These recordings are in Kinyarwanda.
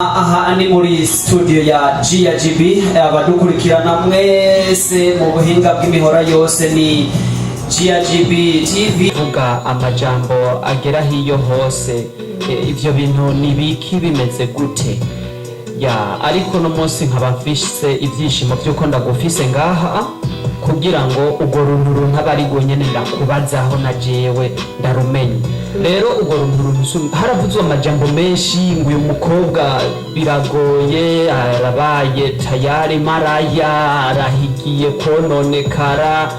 Aha ni muri studio ya GRGB abadukurikirana mwese mu buhinga bw'imihora yose ni GRGB TV. Vuga amajambo agera hiyo hose, ivyo bintu nibiki bimeze gute ya ariko no munsi nkabafise ivyishimo byuko ndagufise ngaha kugira ngo ugo runtu ntabari gonyene ndakubazaho na jewe ndarumenye. Rero ugo runtu haravuzwe amajambo menshi ngo uyu mukobwa biragoye, arabaye tayari maraya, arahigiye kononekara,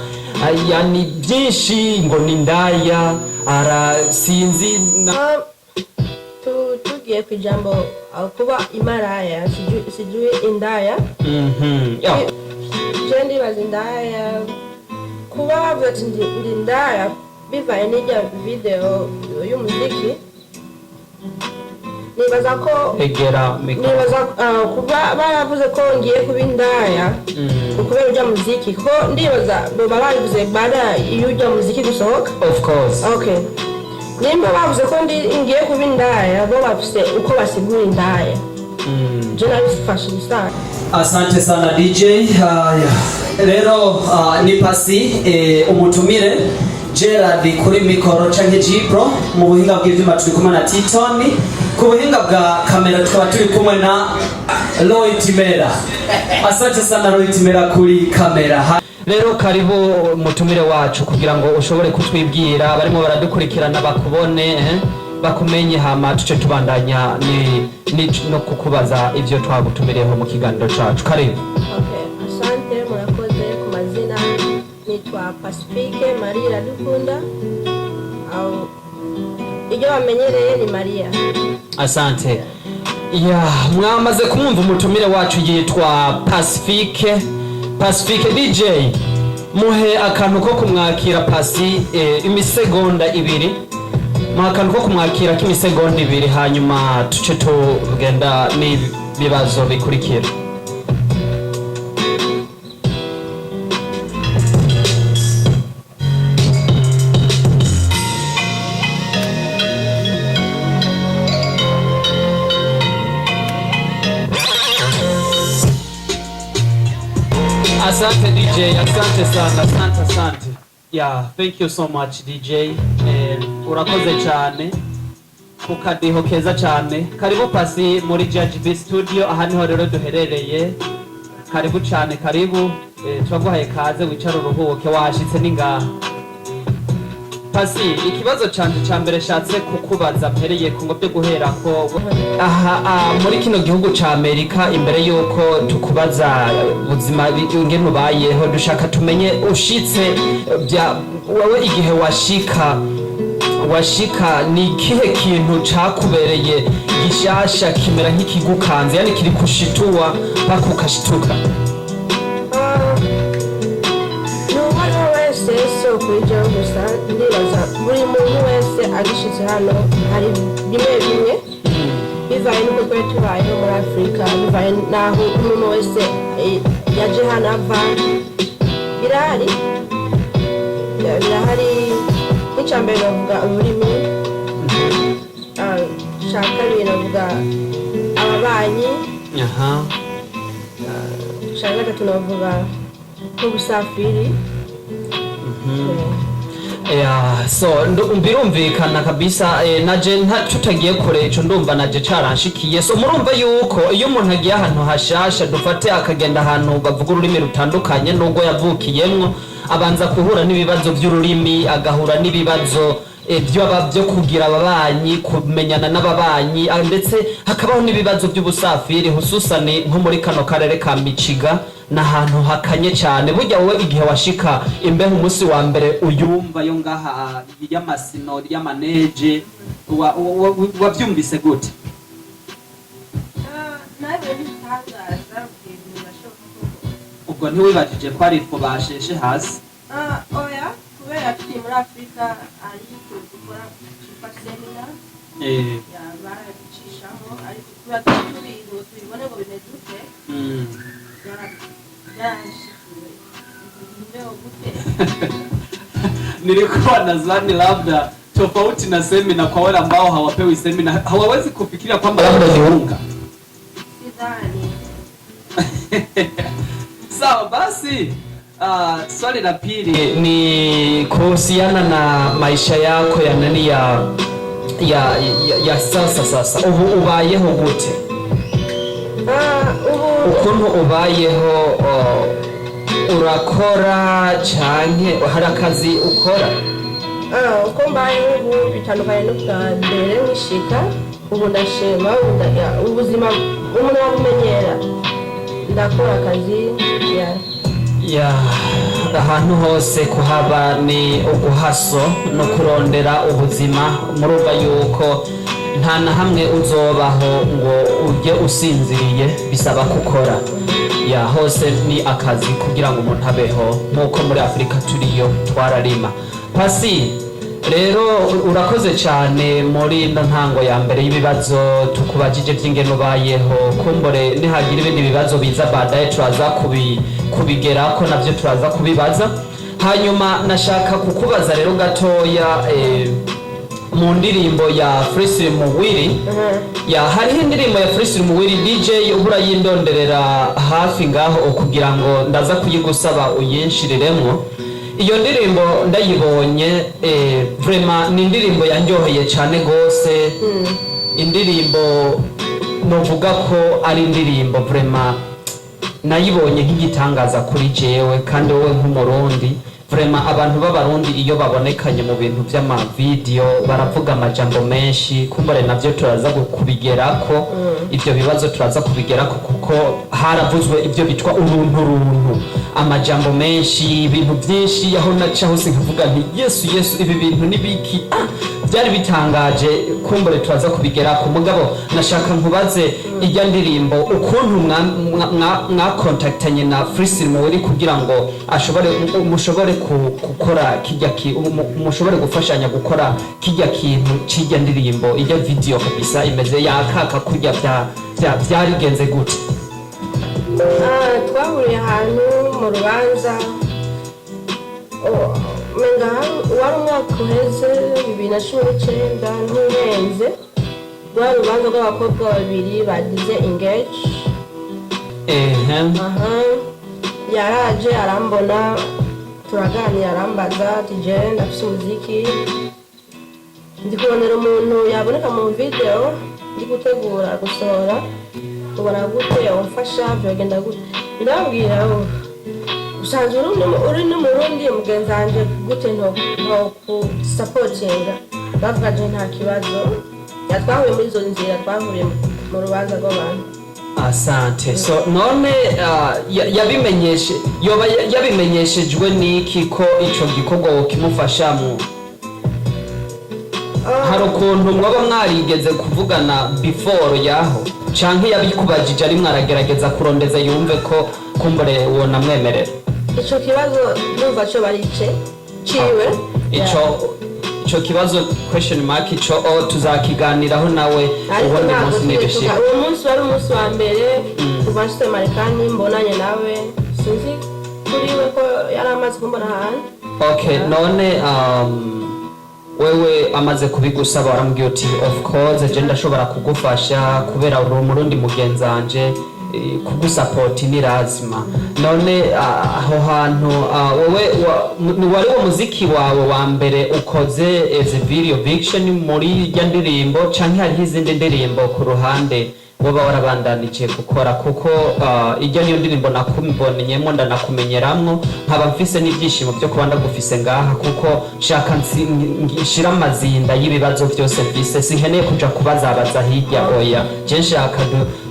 yani byinshi ngo nindaya arasinzi tugiye kwijambo kuba imaraya sijui indaya. Jendi bazindaya kuba bwati ndindaya bivaye n'ijya video y'umuziki. Nibaza ko nibaza kuba baravuze ko ngiye kuba indaya kubera ujya muziki ko ndibaza baravuze baada y'ujya muziki gusohoka. Of course. Okay. Nimba bavuze ko ngiye kuba indaya bo bafise uko basigura indaya. Journalist fashion star. Asante sana DJ. Rero ni pasi umutumire Gerard kuri mikoro canke Gipro, mu buhinga bw'ivyuma turi kumwe na Titoni, ku buhinga bwa kamera tukaba turi kumwe na Roy Timera. Asante sana Roy Timera kuri kamera. Rero karibu mutumire wacu kugira ngo ushobore kutwibwira barimo baradukurikirana bakubone bakumenye hama tuce tubandanya ni no kukubaza ivyo twagutumireho mu kiganiro cacu. Karibu. Okay, asante murakoze. Ku mazina nitwa Pacifique Marie Radukunda au iyo bamenyereye ni Maria. Asante. Mwamaze kumwumva umutumire wacu yitwa Pacifique DJ. Muhe akantu ko kumwakira Pasi imisegonda 2. Akantu ko kumwakira k'imisegonda 2 hanyuma tuce tugenda n'ibibazo bikurikira. Asante DJ, asante sana, asante. Yeah, thank you so much DJ. Urakoze cyane. Kukadiho keza cyane. Karibu Pasi muri GRGB studio, aha niho rero duherereye. Karibu cyane, karibu. Twaguhaye kaze wicara uruhuke washitse ningaha. Pasi, ikibazo cyanje cya mbere shatse kukubaza mpereye ku ngo byo guhera ko muri kino gihugu ca Amerika, imbere yuko tukubaza ubuzima ingene ubayeho dushaka tumenye ushitse wowe igihe washika ni ikihe kintu cakubereye gishasha kimera nk'ikigukanze, yani kiri kushitua paka ukashituka? So kujya gusa ndibaza buri muntu wese agishitse hano hari bimwe bivaye n'uko twari tubayeho muri Afrika, bivaye naho umuntu wese yaje hano ava. Birahari nk'icyambere bavuga ururimi, shaka biravuga ababanyi, shaka gatatu navuga nk'ubusafiri. So birumvikana kabisa. Naje tutagiye kure ico ndumva naje caranshikiye. So murumva yuko iyo umuntu agiye ahantu hashasha dufate akagenda ahantu bavuga ururimi rutandukanye n'ubwo yavukiyemwo, abanza kuhura n'ibibazo by'ururimi, agahura n'ibibazo byo kugira ababanyi, kumenyana n'ababanyi, ndetse hakabaho n'ibibazo by'ubusafiri hususane nko muri kano karere ka Michiga n'ahantu hakanye cyane. Burya wowe igihe washika imbeho umunsi wa mbere uyumva yo ngaha y'amasino y'amaneje wabyumvise gute? Ubwo ntiwibajije ko ari ifu basheshe hasi? Oya, kubera turi muri Afrika ari dukora semina barabicishamo, ariko kuba tubibone ngo bimeze gute nilikuwa nadhani labda tofauti na semina kwa wale ambao hawapewi semina hawawezi kufikiria kwamba labda ni unga. Sawa basi. Swali la pili ni kuhusiana na maisha yako ya nani ya sasa. Ubu ubayeho gute? Ukuntu ubayeho urakora canke hari akazi ukora? Uko mbayeho ubu bitandukanye no bwa mbere nkishika. Ubu ndashima ubuzima umuntu wabumenyera. Ndakora akazi ya ahantu hose kuhaba ni uguhaso no kurondera ubuzima. Murumva yuko nta na hamwe uzobaho ngo ujye usinziriye, bisaba gukora. Ya hose ni akazi kugira ngo umuntu abeho, nkuko muri Afrika turiyo twararima. Pasi rero urakoze cyane muri ino ntango ya mbere y'ibibazo tukubajije by'ingeno bayeho. Kumbore nihagira ibindi bibazo biza badaye turaza kubigera ko navyo turaza kubibaza. Hanyuma nashaka kukubaza rero gatoya mu ndirimbo ya Freestyle Muwiri hariho indirimbo ya Freestyle Muwiri DJ ubura yindonderera hafi ngaho kugira ngo ndaza kuyigusaba uyinshyiriremo. Iyo ndirimbo ndayibonye vraiment ni indirimbo yanyoheye cyane gose. Indirimbo novuga ko ari indirimbo vraiment nayibonye nk'igitangaza kuri jewe, kandi wowe nk'umurundi vraiment abantu b'abarundi iyo babonekanye mu bintu by'ama video baravuga amajambo menshi. Kumbare navyo turaza kubigerako, ibyo bibazo turaza kubigerako kuko haravuzwe ibyo bitwa uruntu amajambo menshi, ibintu byinshi aho naca hose nkavuga nti Yesu ibi bintu nibiki byari bitangaje. Kumbure turaza kubigerako mugabo nashaka nkubaze ijya ndirimbo ukuntu mwakontaktanye na Freestyle Muwiri kugira ngo mushobore gukora mushobore gufashanya gukora kijya kintu kijya ndirimbo ijya video kabisa imeze yakaka kujya byarigenze gute? Twahuriye ahantu mu rubanza wari umwaka uheze 2019 nturenze. Rwari urubanza rw'abakobwa babiri bagize engage. Yaraje arambona turaganira arambaza ati je ndafise umuziki ndi kubonera umuntu yaboneka mu video ndi gutegura gusohora, ubona gute wamfasha byogenda gute? Ndabwira usanzwe uri n'umurundi mugenzi wanje gute nto supportinga. Bavuga je nta kibazo. Yatwahuye muri izo nzira twahuriye mu rubanza rw'abantu. Asante. So none yabimenyeshejwe niki ko ico gikorwa kimufasha mu hari ukuntu mwaba mwarigeze kuvugana before yaho canke yabikubajije ari mwaragerageza kurondeza yumve ko kumbure wona mwemerera? Ico kibazo numva cyo barice ciwe ico kibazo question mark ico tuzakiganiraho nawe ubundi munsi nibishika. Uwo munsi wari umunsi wa mbere kuva nshite Marekani mbonanye nawe, sinzi kuriwe ko yari amaze kumbona hantu. Okay, none wewe amaze kubigusaba warambwiye uti of course je ndashobora kugufasha kubera uri umurundi mugenzanje, kugusupport ni lazima. None aho hantu wewe wari wo muziki wawe wa mbere ukoze as a video fiction muri ya ndirimbo canke hari izindi ndirimbo ku ruhande woba warabandanije gukora? Kuko ijya niyo ndirimbo nakumboneyemo ndanakumenyeramwo, nkaba mfise n'ibyishimo byo kuba ndagufise ngaha kuko shaka nshira amazinda y'ibibazo byose mfise, sinkeneye kuja kubazabaza hirya oya. Je nshaka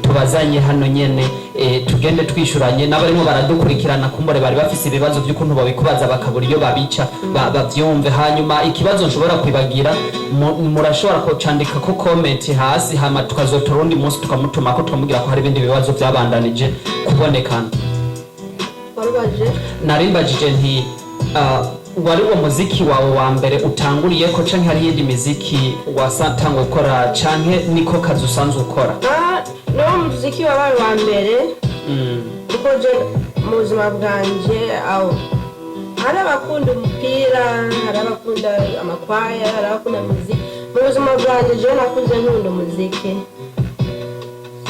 tubazanye hano nyene tugende twishuranye n'abarimo baradukurikirana kumbore bari bafise ibibazo by'ukuntu babikubaza bakabura iyo babica bavyumve. Hanyuma ikibazo nshobora kwibagira murashobora kucandika ko comment hasi, hama tukazotora undi munsi tukamutuma ko tukamugira ko hari ibindi bibazo byabandanije kubonekana. Narimbajije nti wari wo muziki wawe wa mbere utanguriye ko canke hari yindi muziki wasatanga gukora canke niko kazi usanzwe ukora? No muziki wabaye wa mbere kuko je mu buzima bwanje hari abakunda umupira, hari abakunda amakwaya, hari abakunda muziki. Mu buzima bwanje je nakuze nkunda umuziki.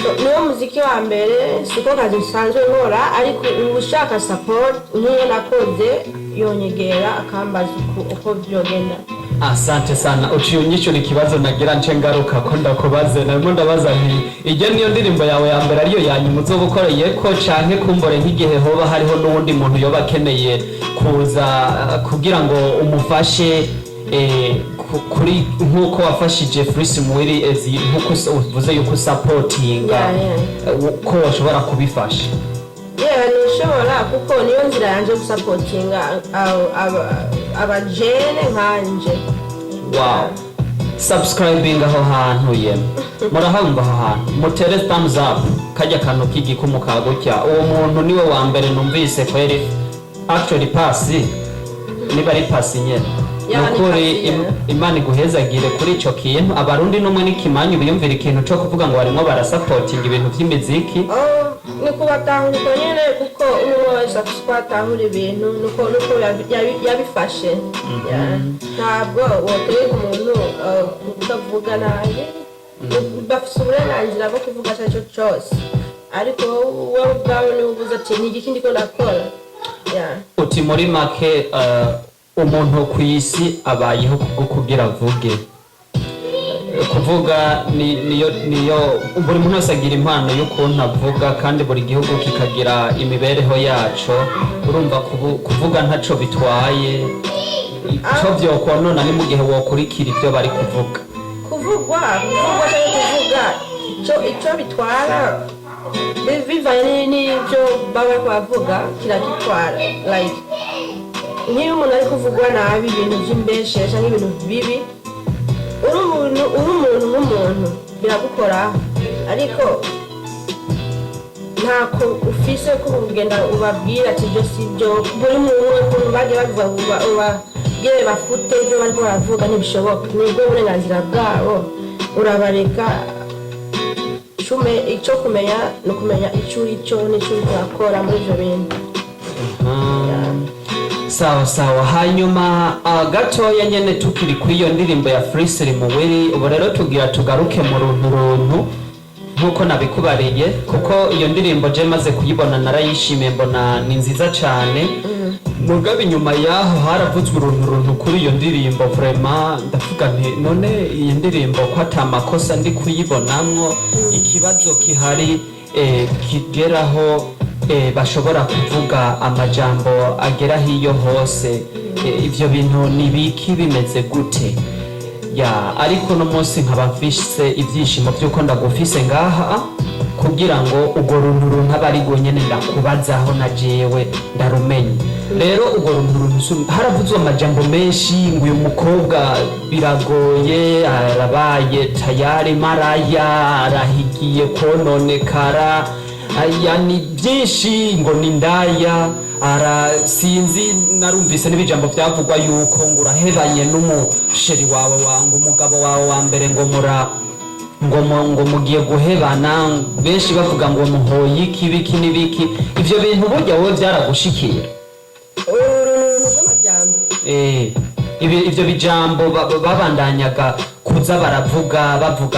So niwo muziki wa mbere siko kazi nsanzwe nkora ariko ushaka support niyo nakoze yonyegera akambaza uko byogenda. Asante sana uciye unyishura ikibazo nagira nce ngaruka ko ndakubaze narimo ndabaza nti ijye niyo ndirimbo yawe ya mbere ariyo yanyuma uzobukoreye ko canke kumbore nk'igihe hoba hariho n'uwundi muntu yoba akeneye kuza kugira ngo umufashe kuri nkuko wafashije Freeze Muwiri nkuko uvuze yuko supportinga ko washobora kubifasha. Nishobora kuko niyo nzira yanje gusupportinga abajene nkanje. Wow. Subscribing aho hantu yemwe murahamba aho hantu mutere thumbs up kajya kantu k'igikumu kagutya uwo muntu niwe wa mbere numvise kweri actually pass niba ari pass nyene nukuri Imana iguhezagire kuri ico kintu abarundi numwe n'ikimanyu biyumvira ikintu cyo kuvuga ngo barimo barasupporting ibintu by'imiziki ni kubatahura uko nyene kuko uwo wese atahura ibintu nuko yabifashe ntabwo wotereka umuntu kuvuga nabi bafise uburenganzira bwo kuvuga icyo cyose ariko wowe ubwawe niwe uvuze ati ni igiki ndiko ndakora. Uti muri make umuntu ku isi abayeho kubwo kugira avuge kuvuga niyo buri muntu wese agira impano y'ukuntu avuga kandi buri gihugu kikagira imibereho yaco urumva kuvuga ntaco bitwaye icyo byokonona ni mu gihe wokurikira ibyo bari kuvuga icyo bitwara bivanye n'ibyo baba bavuga kiragitwara like niyo umuntu ari kuvugwa nabi ibintu by'imbeshe cyangwa ibintu bibi uri umuntu nk'umuntu biragukora ariko ntako ufise ko ugenda ubabwira ati ibyo si byo buri muntu bagiye ubabwire bafute ibyo bariko baravuga ntibishoboka nibwo uburenganzira bwabo urabareka icyo kumenya ni ukumenya icyo uri cyo n'icyo uri kurakora muri ibyo bintu. Sawa hanyuma gatoya nyene tukiri kuri iyo ndirimbo ya Freeze Muwiri ubu rero tugira tugaruke mu runtu nkuko nabikubariye kuko iyo ndirimbo je maze kuyibona narayishimiye mbona ni nziza cyane mugabe inyuma yaho haravuzwe uruntu kuri iyo ndirimbo vraiment ndavuga nti none iyi ndirimbo ko atamakosa ndi kuyibonamwo ikibazo kihari kigeraho bashobora kuvuga amajambo agera hiyo hose ivyo bintu nibiki bimeze gute ariko no munsi nkaba mfise ivyishimo byuko ndagufise ngaha kugira ngo ugo runtu abari gonyene ndakubazaho na jewe ndarumenye rero ugo runtu haravuzwe amajambo menshi ngo uyu mukobwa biragoye arabaye tayari maraya arahigiye kononekara ni byinshi ngo ni ndaya sinzi narumvise n'ibijambo byavugwa yuko ngo urahebanye n'umusheri wawe wangu umugabo wawe wa mbere ngo mugiye guhebana benshi bavuga ngo muhoye ikibiki n'ibiki ivyo bintu burya wowe byaragushikiye ivyo bijambo babandanyaga kuza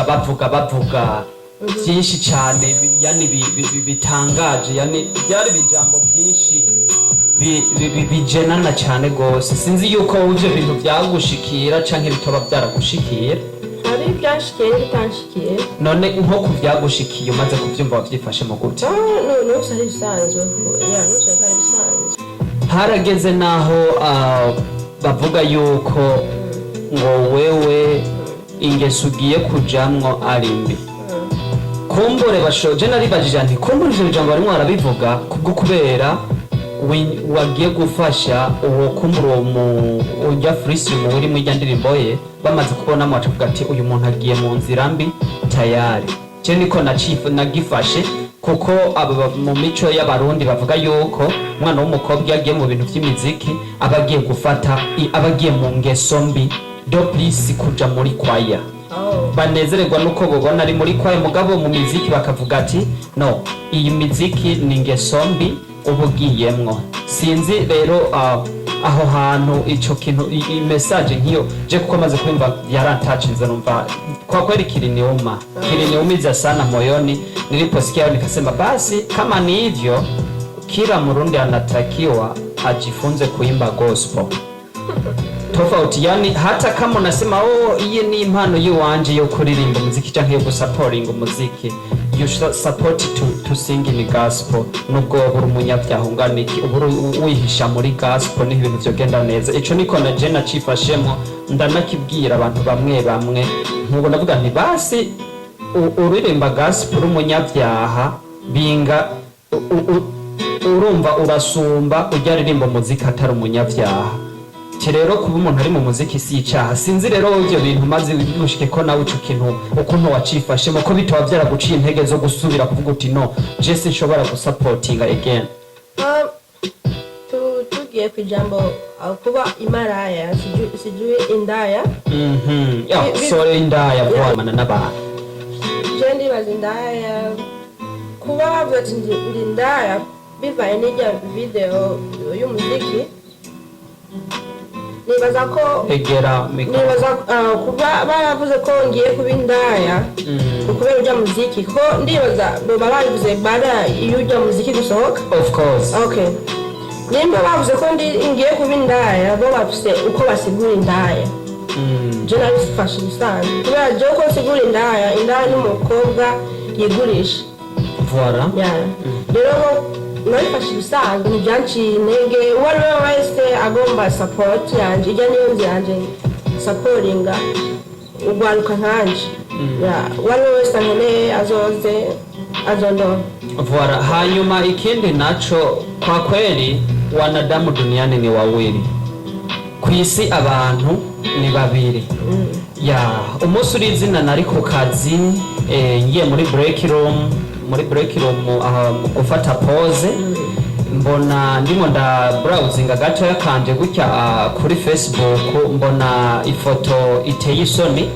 bavuga byinshi cyane yani bitangaje yani byari bijambo byinshi bijenana cyane gose sinzi yuko uje bintu byagushikira canke bitoba byaragushikiye hari byashikiye bitanshikiye none nko kuvyagushikiye umaze kuvyumva wavyifashe mu gute no sari bisanzwe harageze naho bavuga yuko ngo wewe ingeso ugiye kujamwo ari mbi kumbure bashoje naribajije nti kumbure ivyo bijambo barimo barabivuga kubwo kubera wagiye gufasha uwo kumbure ujya Freeze Muwiri mu ijya ndirimbo ye bamaze kubona mu acuvuga ati uyu muntu agiye mu nzira mbi tayari cyo niko nagifashe kuko mu mico y'abarundi bavuga yuko umwana w'umukobwa yagiye mu bintu by'imiziki abagiye gufata abagiye mu ngeso mbi do please kuja muri kwaya banezererwa nuko bobona ari muri kwaye mugabo mu miziki bakavuga ati no iyi miziki ni ngeso mbi ubugiyemwo sinzi rero aho hantu ico kintu message nk'iyo je kuko maze kumva yarantacinze numva kwa kweli kiliniuma kiliniumiza sana moyoni niliposikia nikasema basi kama ni hivyo kila Murundi anatakiwa ajifunze kuimba gospel tofauti, yani hata kama unasema iye ni impano yiwanje yo kuririmba muziki canke yo supporting umuziki, you should support to sing in gospel. Nubwo buri umunyabyaha unganiki uburu wihisha muri gospel ni ibintu vyogenda neza. Ico niko na je nacifashemo ndanakibwira abantu bamwe bamwe, nkuko ndavuga nti basi uririmba gospel umunyabyaha binga urumva urasumba ujya ririmba muziki atari umunyabyaha. Rero kuba umuntu ari mu muziki si icyaha. Sinzi rero ibyo bintu maze bimushike ko nawe ico kintu ukuntu wacifashemo ko bitaba byaraguciye intege zo gusubira kuvuga uti no je sinshobora gusupportinga again. Tugiye ku ijambo kuba imaraya sijui indaya. Sorry indaya bwamana n'abantu. Je ndibaza indaya kuba bavuga ati ndi indaya bivaye n'ijya video y'umuziki. Nibaza ko kuba baravuze ko ngiye kuba indaya kubera ujya muziki ko ndibaza baravuze bara iyo ujya muziki gusohoka. Of course. Okay. Nimba bavuze ko ngiye kuba indaya bo bafise uko basigura indaya. Je nabifashe bisanzwe kubera je ko sigura indaya n'umukobwa yigurisha. Voilà. Rero nabifashe bisanzwe ntibyanciye intege. Uwo ari we wese agomba support yanje ijya niyo nzi yanje supportinga ugwaruka nkanje. Uwo ari we wese ankeneye azondora. Voilà. Hanyuma ikindi naco kwa kweli wanadamu duniani ni wawili, kwisi abantu ni babiri. Umunsi uri izina nari ku kazi ngiye muri break room gufata pause mbona ndimo nda browsinga gatoya kanje gutya kuri Facebook mbona ifoto iteye isoni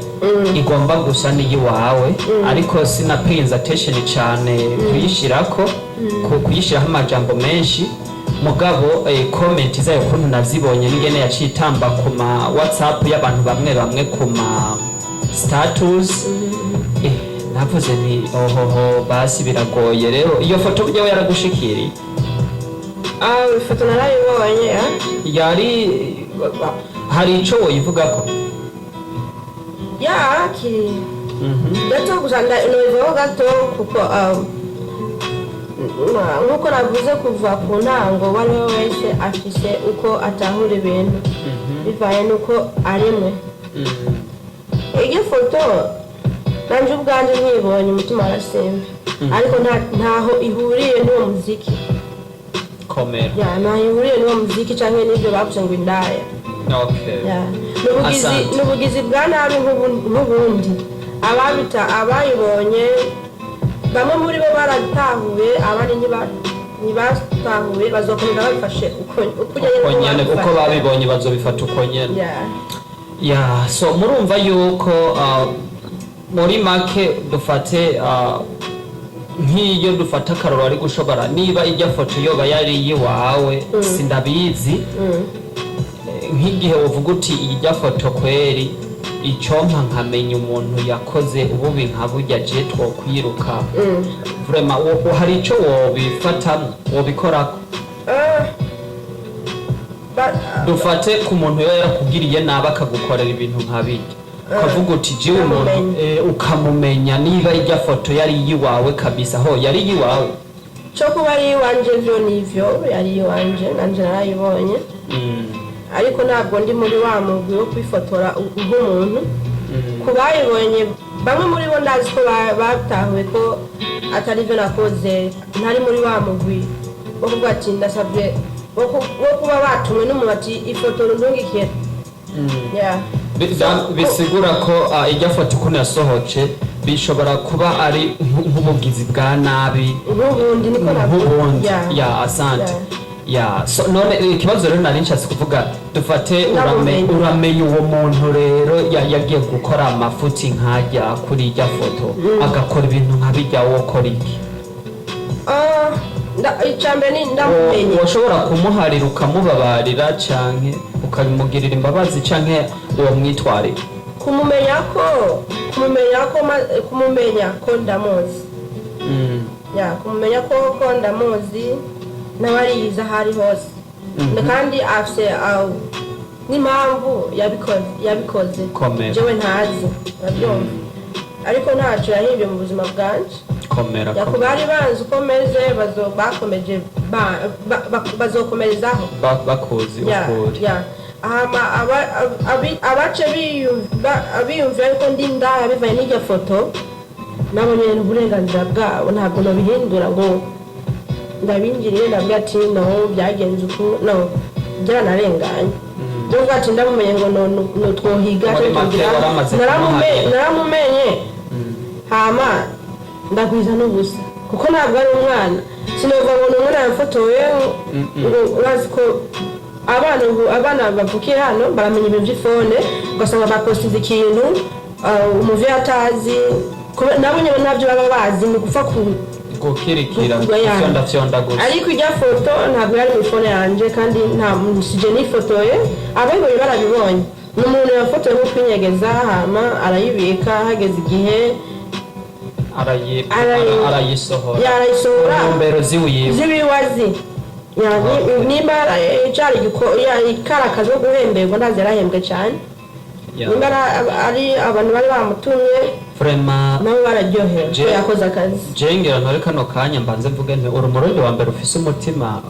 igomba gusa n'iyiwawe ariko sinapinza attention cyane kuyishiraho amajambo menshi mugabo comment zayo kuntu nazibonye n'ingene yacitamba ku ma WhatsApp y'abantu bamwe ku ma status navuze ni ohoho basi biragoye. Rero iyo foto byo yaragushikiriye? Ifoto narayibonye yari hari ico woyivugako? Gato gusa noivuga gato kuko nkuko navuze kuva ku ntango wari wese afise uko atahura ibintu bivaye nuko arimwe. Iyi foto nanje ubwanje nkibonye umutima arasembe ariko ntaho ihuriye n'uwo muziki komera. Ntaho ihuriye n'uwo muziki canke n'ibyo bavuze ngo indaya. N'ubugizi bwa nabi nk'ubundi abayibonye bamwe muri bo baratahuye abandi ntibatahuye bazokomeza babifashe uko nyene kuko babibonye bazobifata uko nyene. So murumva yuko muri make dufate nk'iyo dufata akaroro ari gushobora niba ijya foto yoba yari yiwawe sindabizi nk'igihe uvuga uti ijya foto kweri icompa nkamenya umuntu yakoze ububi nka burya je twokwiruka vraiment hari ico wobifatamo wobikorako dufate ku muntu yo yakugiriye nabi akagukorera ibintu nk'abirya ukavuga uti jiwe umuntu ukamumenya niba ijya foto yari yiwawe kabisa ho yari yiwawe cyo kuba ari iwanje byo nivyo yari iwanje nanje narayibonye ariko ntabwo ndi muri wa mugwi wo kwifotora nk'umuntu kubayibonye bamwe muri bo ndazi ko batahuye ko atari byo nakoze ntari muri wa mugwi wo kuvuga ati ndasabye wo kuba batumwe n'umuntu ati ifoto ndungikira. Bisigura ko ijya foto ukuntu yasohoce bishobora kuba ari nk'ubugizi bwa nabi nk'ubundi niko navuga. Asante. So none ikibazo rero nari nshatse kuvuga dufate uramenya uwo muntu rero yagiye gukora amafuti nkajya kuri ijya foto agakora ibintu nkabijya wokora iki? icambere ni ndamumenye ushobora kumuharira ukamubabarira canke ukabimugirira imbabazi canke uwo mwitwarira kumumenya ko ndamuzi kumumenya ko ndamuzi n'abariyiza aho ari hose kandi afise n'impamvu yabikoze jewe ntazi urabyumva ariko ntacyo yahimbye mu buzima bwanje bari banzi uko meze bazokomerezaho bakuzi ukuri abace biyumvira yuko ndi ndaya bivaye n'iryo foto nabo nyene uburenganzira bwabo ntabwo nabihindura ngo ndabingiriye ndabwira ati no byagenze uku no byaranarenganye nubwo ati ndamumenye ngo nutwohiga naramumenye hama ndagwiza n'ubusa kuko ntabwo ari umwana sinovuga ngo ni umwana yafotowe ngo urazi ko abana bavukiye hano baramenya ibintu by'ifone ugasanga bapostinze ikintu umuvyeyi atazi nabo nyine ntabyo baba bazi ni gupfa gukirikira fyonda gusa ariko ijya foto ntabwo yari muri fone yanje kandi nta sije nifotoye abengoye barabibonye n'umuntu yafotoye nko kwinyegeza hama arayibika hageze igihe arayisohora nombero ziwiwazi nimba cari ikarakazi wo guhemberwa ndazi yarahembwe cyane nimba ari abantu bari bamutumye nabo bararyohewe ko yakoze akazi jengera ntore kano kanya mbanze mvuge nti urumurundi wa mbere ufise umutima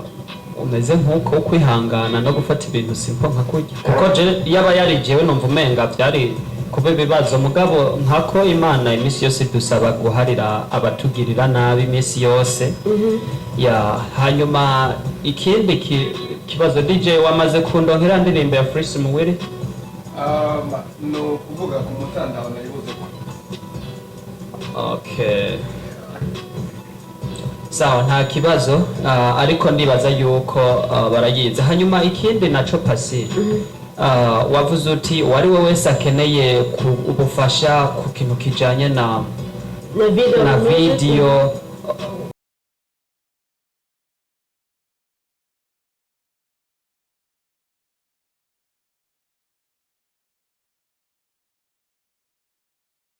umeze nk'uko wo kwihangana no gufata ibintu simpo nka kurya kuko yaba yarijewe numva umenga byari kuba ibibazo mugabo nkako Imana iminsi yose dusaba guharira abatugirira nabi iminsi yose hanyuma ikindi kibazo DJ wamaze kundonkera ndirimbo ya Fresh Muwiri no kuvuga ku mutandao nayibuze okay sawa nta kibazo ariko ndibaza yuko barayiza hanyuma ikindi naco Pasi wavuze uti wari we wese akeneye ubufasha ku kintu kijanye na video